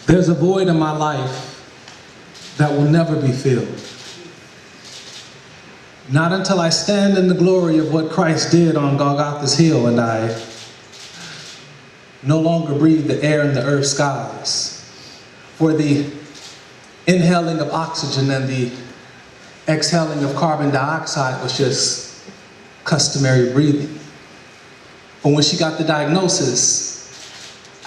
There's a void in my life that will never be filled. Not until I stand in the glory of what Christ did on Golgotha's hill and I no longer breathe the air in the earth's skies. For the inhaling of oxygen and the exhaling of carbon dioxide was just customary breathing. But when she got the diagnosis,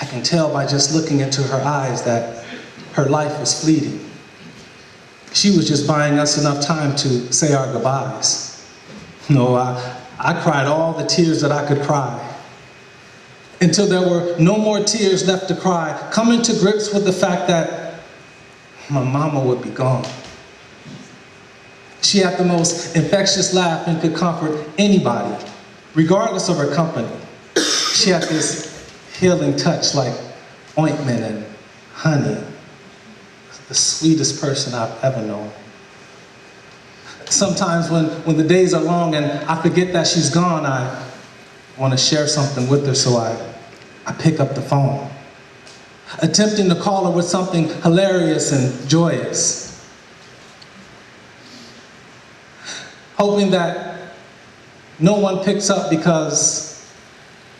I can tell by just looking into her eyes that her life was fleeting. She was just buying us enough time to say our goodbyes. No, I cried all the tears that I could cry until there were no more tears left to cry, coming to grips with the fact that my mama would be gone. She had the most infectious laugh and could comfort anybody, regardless of her company. She had this healing touch like ointment and honey. The sweetest person I've ever known. Sometimes when the days are long and I forget that she's gone, I want to share something with her, so I pick up the phone, attempting to call her with something hilarious and joyous, hoping that no one picks up because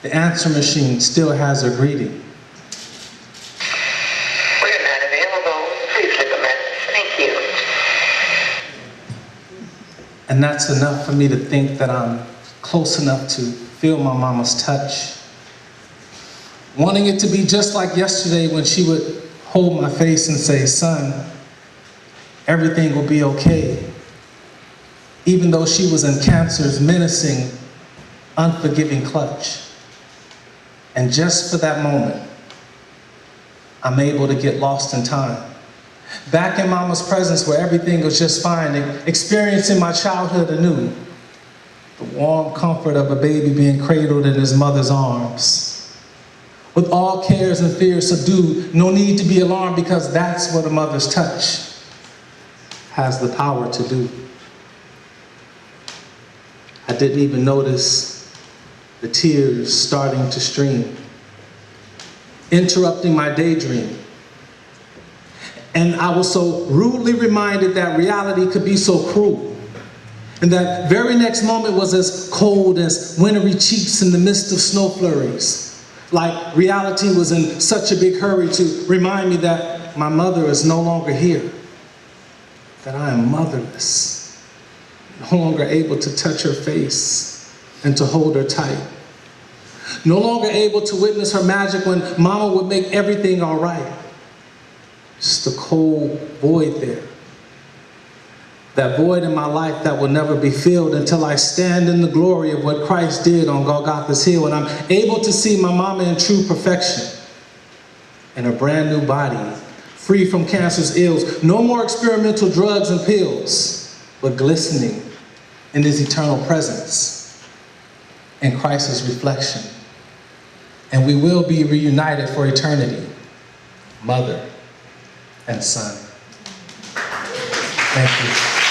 the answer machine still has her greeting. We're not available. Please leave a message. Thank you. And that's enough for me to think that I'm close enough to feel my mama's touch. Wanting it to be just like yesterday when she would hold my face and say, "Son, everything will be okay." Even though she was in cancer's menacing, unforgiving clutch. And just for that moment, I'm able to get lost in time. Back in mama's presence where everything was just fine, experiencing my childhood anew. The warm comfort of a baby being cradled in his mother's arms. With all cares and fears subdued, no need to be alarmed because that's what a mother's touch has the power to do. I didn't even notice the tears starting to stream, interrupting my daydream. And I was so rudely reminded that reality could be so cruel. And that very next moment was as cold as wintry cheeks in the midst of snow flurries. Like reality was in such a big hurry to remind me that my mother is no longer here, that I am motherless, no longer able to touch her face and to hold her tight. No longer able to witness her magic when mama would make everything all right. Just a cold void there. That void in my life that will never be filled until I stand in the glory of what Christ did on Golgotha's hill and I'm able to see my mama in true perfection, in a brand new body, free from cancer's ills, no more experimental drugs and pills, but glistening in his eternal presence, in Christ's reflection. And we will be reunited for eternity, mother and son. Thank you.